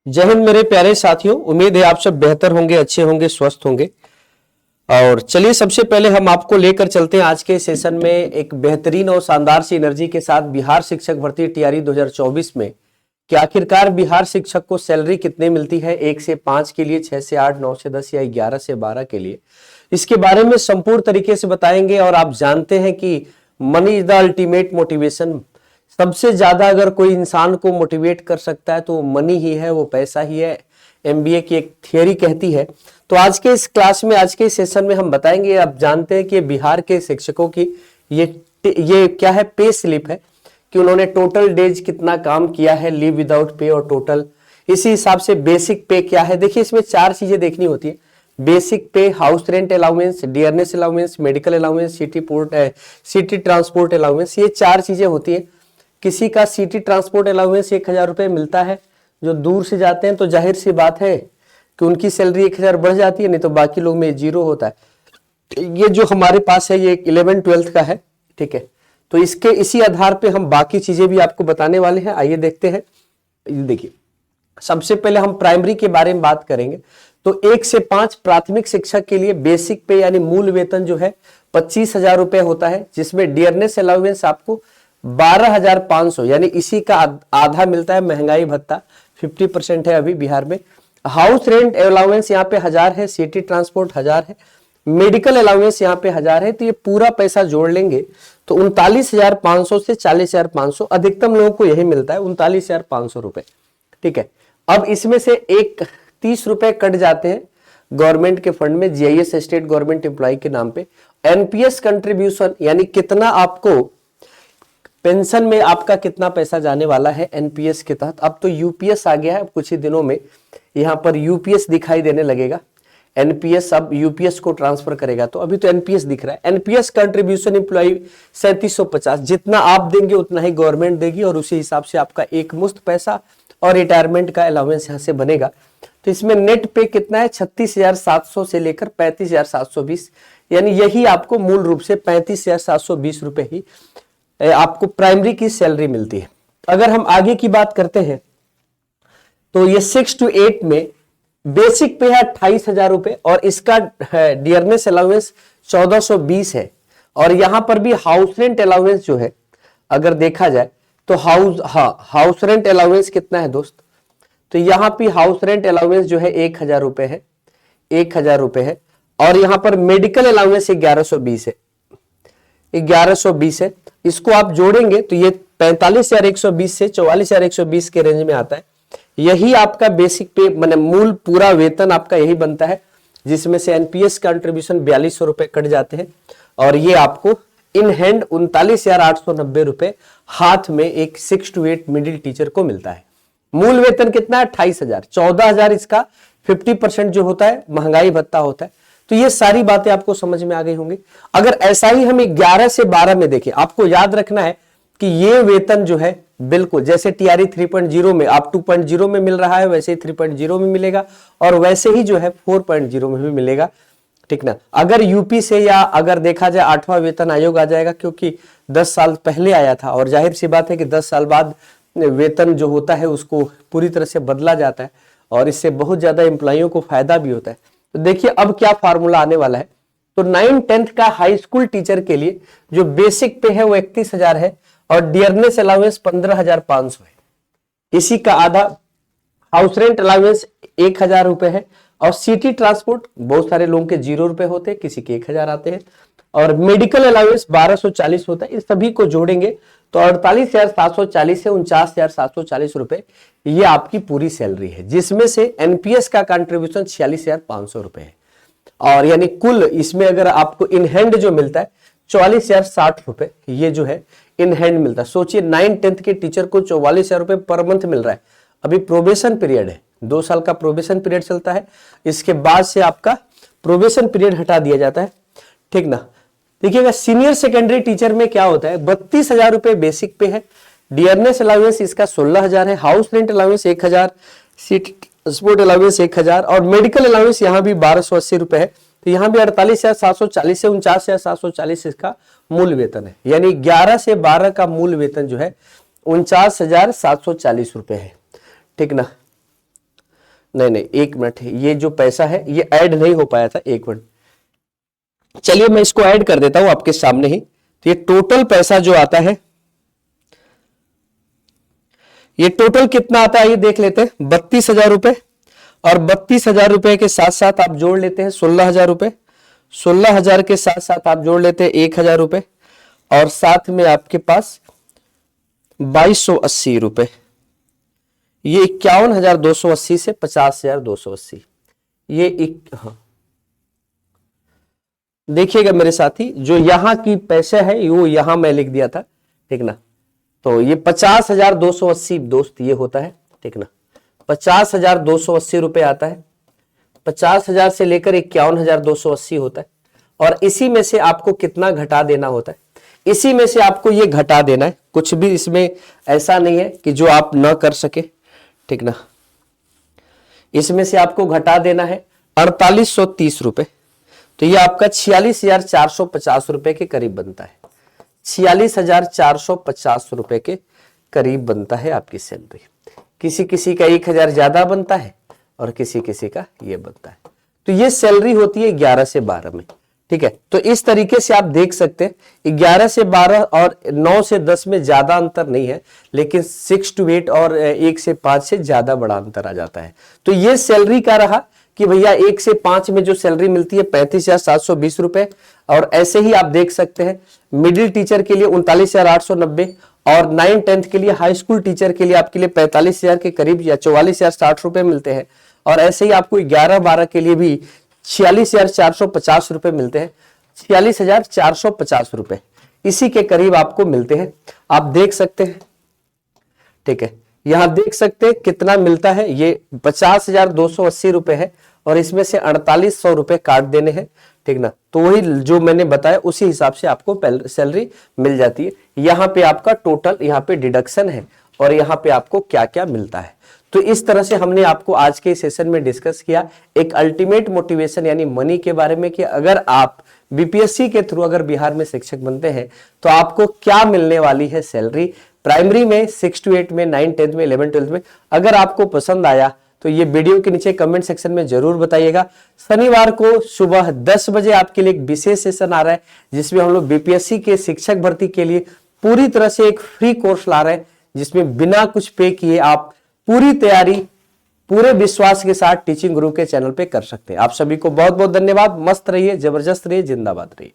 जय हिंद मेरे प्यारे साथियों। उम्मीद है आप सब बेहतर होंगे, अच्छे होंगे, स्वस्थ होंगे। और चलिए सबसे पहले हम आपको लेकर चलते हैं आज के सेशन में एक बेहतरीन और शानदार सी एनर्जी के साथ बिहार शिक्षक भर्ती टीआरई 2024 में कि आखिरकार बिहार शिक्षक को सैलरी कितने मिलती है, 1 से 5 के लिए, 6 से 8, 9 से 10 या 11 से 12 के लिए। इसके बारे में संपूर्ण तरीके से बताएंगे। और आप जानते हैं कि money is the ultimate motivation. सबसे ज्यादा अगर कोई इंसान को मोटिवेट कर सकता है तो मनी ही है, वो पैसा ही है। एमबीए की एक थियरी कहती है। तो आज के इस क्लास में, आज के इस सेशन में हम बताएंगे। आप जानते हैं कि बिहार के शिक्षकों की ये क्या है, पे स्लिप है कि उन्होंने टोटल डेज कितना काम किया है, लीव विदाउट पे और टोटल। इसी हिसाब से बेसिक पे क्या है। देखिए इसमें 4 चीजें देखनी होती है। बेसिक पे, house rent allowance, dearness allowance, medical allowance, city transport allowance, ये 4 चीजें होती है। किसी का सिटी ट्रांसपोर्ट अलाउंस 1000 रुपए मिलता है, जो दूर से जाते हैं तो जाहिर सी बात है कि उनकी सैलरी 1000 बढ़ जाती है, नहीं तो बाकी लोग में 0 होता है। ये जो हमारे पास है ये 11-12 का है, ठीक है। तो इसके इसी आधार पे हम बाकी चीजें भी आपको बताने वाले हैं। आइए देखते हैं। देखिए सबसे पहले हम प्राइमरी के बारे में बात करेंगे। तो 1 से 5 प्राथमिक शिक्षक के लिए बेसिक पे यानी मूल वेतन जो है 25,000 रुपए होता है, जिसमें डियरनेस अलाउंस आपको 12,500 यानी इसी का आधा मिलता है। महंगाई भत्ता 50% है अभी बिहार में। हाउस रेंट अलाउंस यहाँ पे 1000 है, सिटी ट्रांसपोर्ट 1000 है, मेडिकल अलाउंस यहाँ पे 1000 है। तो ये पूरा पैसा जोड़ लेंगे तो 39,500 से 40,500, अधिकतम लोगों को यही मिलता है 39,500 रुपए, ठीक है। अब इसमें से एक 30 रुपए कट जाते हैं गवर्नमेंट के फंड में, जीआईएस स्टेट गवर्नमेंट एम्प्लॉय के नाम पे। एनपीएस कंट्रीब्यूशन यानी कितना आपको पेंशन में आपका कितना पैसा जाने वाला है एनपीएस के तहत। अब तो यूपीएस आ गया है, कुछ ही दिनों में यहां पर यूपीएस दिखाई देने लगेगा। एनपीएस अब यूपीएस को ट्रांसफर करेगा, तो अभी तो एनपीएस दिख रहा है। एनपीएस कंट्रीब्यूशन एम्प्लॉय 3750, जितना आप देंगे उतना ही गवर्नमेंट देगी, और उसी हिसाब से आपका एक मुश्त पैसा और रिटायरमेंट का अलाउंस यहां से बनेगा। तो इसमें नेट पे कितना है, 36,700 से लेकर 35,720, यानी यही आपको मूल रूप से 35,720 रुपए ही आपको प्राइमरी की सैलरी मिलती है। अगर हम आगे की बात करते हैं तो ये 6 to 8 में बेसिक पे है 28,000 रुपए, और इसका डियरनेस अलाउंस 1420 है। और यहां पर भी हाउस रेंट अलाउंस जो है अगर देखा जाए तो हाउस रेंट अलाउंस कितना है दोस्त, तो यहां पे हाउस रेंट अलाउंस जो है 1000 रुपए है, 1000 रुपए है। और यहां पर मेडिकल अलाउंस 1120 है, 1120 है। इसको आप जोड़ेंगे तो ये 45,120 से 44,120 के रेंज में आता है। यही आपका बेसिक पे माने मूल पूरा वेतन आपका यही बनता है, जिसमें से एनपीएस कंट्रीब्यूशन 4200 रुपए कट जाते हैं। और ये आपको इन हैंड 39,890 रुपए हाथ में एक 6 to 8 मिडिल टीचर को मिलता है। मूल वेतन कितना है, 28,000, 14,000 इसका 50% जो होता है महंगाई भत्ता होता है। तो ये सारी बातें आपको समझ में आ गई होंगी। अगर ऐसा ही हम 11 से 12 में देखें, आपको याद रखना है कि ये वेतन जो है बिल्कुल जैसे टीआरई 3.0 में आप 2.0 में मिल रहा है, वैसे ही 3.0 में मिलेगा, और वैसे ही जो है 4.0 में भी मिलेगा, ठीक ना। अगर यूपी से या अगर देखा जाए 8वां वेतन आयोग आ जाएगा, क्योंकि 10 साल पहले आया था, और जाहिर सी बात है कि 10 साल बाद वेतन जो होता है उसको पूरी तरह से बदला जाता है, और इससे बहुत ज्यादा एम्प्लॉइयों को फायदा भी होता है। तो देखिए अब क्या फार्मूला आने वाला है। तो 9-10 का हाई स्कूल टीचर के लिए जो बेसिक पे है वो 31,000 है, और डियरनेस अलाउंस 15,500 है। इसी का आधा हाउस रेंट अलाउंस 1000 रुपए है, और सिटी ट्रांसपोर्ट बहुत सारे लोगों के 0 रुपए होते हैं, किसी के 1000 आते हैं, और मेडिकल अलाउंस 1240 होता है। इस सभी को जोड़ेंगे तो 48,740 से 49,740 रुपए ये आपकी पूरी सैलरी है, जिसमें से एनपीएस का कंट्रीब्यूशन 46,500 रुपए है। और यानी कुल इसमें अगर आपको इन हैंड जो मिलता है 44,060 रुपए, ये जो है इन हैंड मिलता है। सोचिए 9-10 के टीचर को 44,000 रुपए पर मंथ मिल रहा है। अभी प्रोबेशन पीरियड है, 2 साल का प्रोबेशन पीरियड चलता है, इसके बाद से आपका प्रोबेशन पीरियड हटा दिया जाता है, ठीक ना। देखिएगा सीनियर सेकेंडरी टीचर में क्या होता है, 32,000 रुपए बेसिक पे है, डियरनेस अलाउंस इसका 16,000 है, house rent allowance 1000, city transport allowance 1000, और मेडिकल अलाउंस यहाँ भी 1280 रुपए है। तो यहाँ भी 48,740 से 49,740 इसका मूल वेतन है, यानी 11 से 12 का मूल वेतन जो है 49,740 रुपए है, ठीक ना। नहीं नहीं, 1 मिनट, ये जो पैसा है ये ऐड नहीं हो पाया था, 1 मिनट। चलिए मैं इसको ऐड कर देता हूं आपके सामने ही। तो ये टोटल पैसा जो आता है, ये टोटल कितना आता है ये देख लेते हैं, 32,000 रुपए। और 32,000 रुपए के साथ साथ आप जोड़ लेते हैं 16,000 रुपए। 16,000 के साथ साथ आप जोड़ लेते हैं 1,000 रुपए, और साथ में आपके पास 2280 रुपए। ये 51,280 से 50,280। ये हाँ, देखिएगा मेरे साथी, जो यहां की पैसे है वो यहां मैं लिख दिया था, ठीक ना। तो ये 50,280 दोस्त ये होता है, ठीक ना। 50,280 रुपए आता है। 50,000 से लेकर 51,280 होता है। और इसी में से आपको कितना घटा देना होता है, इसी में से आपको ये घटा देना है। कुछ भी इसमें ऐसा नहीं है कि जो आप ना कर सके, ठीक ना। इसमें से आपको घटा देना है 4830 रुपए। तो ये आपका 46,450 रुपए के करीब बनता है। 46,450 रुपए के करीब बनता है आपकी सैलरी। किसी किसी का 1,000 ज्यादा बनता है और किसी किसी का ये बनता है। तो ये सैलरी होती है 11 से 12 में, ठीक है। तो इस तरीके से आप देख सकते हैं 11 से 12 और 9 से 10 में ज्यादा अंतर नहीं है, लेकिन 6 to 8 और 1 से 5 से ज्यादा बड़ा अंतर आ जाता है। तो ये सैलरी का रहा कि भैया 1 से 5 में जो सैलरी मिलती है 35,720 रुपए। और ऐसे ही आप देख सकते हैं मिडिल टीचर के लिए 39,890 और 9-10 के लिए हाई स्कूल टीचर के लिए आपके लिए 45,000 के करीब या 44,060 रुपए मिलते हैं। और ऐसे ही आपको 11-12 के लिए भी 46,450 रुपए मिलते हैं। 46,450 रुपए इसी के करीब आपको मिलते हैं, आप देख सकते हैं, ठीक है। यहां देख सकते हैं कितना मिलता है, ये 50,280 रुपए है और इसमें से 4800 रुपए काट देने हैं, ठीक ना। तो वही जो मैंने बताया उसी हिसाब से आपको सैलरी मिल जाती है। यहां पे आपका टोटल यहां पे डिडक्शन है और यहां पे आपको क्या क्या मिलता है। तो इस तरह से हमने आपको आज के सेशन में डिस्कस किया एक अल्टीमेट मोटिवेशन यानी मनी के बारे में, कि अगर आप बीपीएससी के थ्रू अगर बिहार में शिक्षक बनते हैं तो आपको क्या मिलने वाली है सैलरी, प्राइमरी में, 6 to 8 में, 9-10 में, 11-12 में। अगर आपको पसंद आया तो ये वीडियो के नीचे कमेंट सेक्शन में जरूर बताइएगा। शनिवार को सुबह 10 बजे आपके लिए एक विशेष सेशन आ रहा है, जिसमें हम लोग बीपीएससी के शिक्षक भर्ती के लिए पूरी तरह से एक फ्री कोर्स ला रहे हैं, जिसमें बिना कुछ पे किए आप पूरी तैयारी पूरे विश्वास के साथ टीचिंग गुरु के चैनल पे कर सकते हैं। आप सभी को बहुत बहुत धन्यवाद। मस्त रहिए, जबरदस्त रहिए, जिंदाबाद रहिए।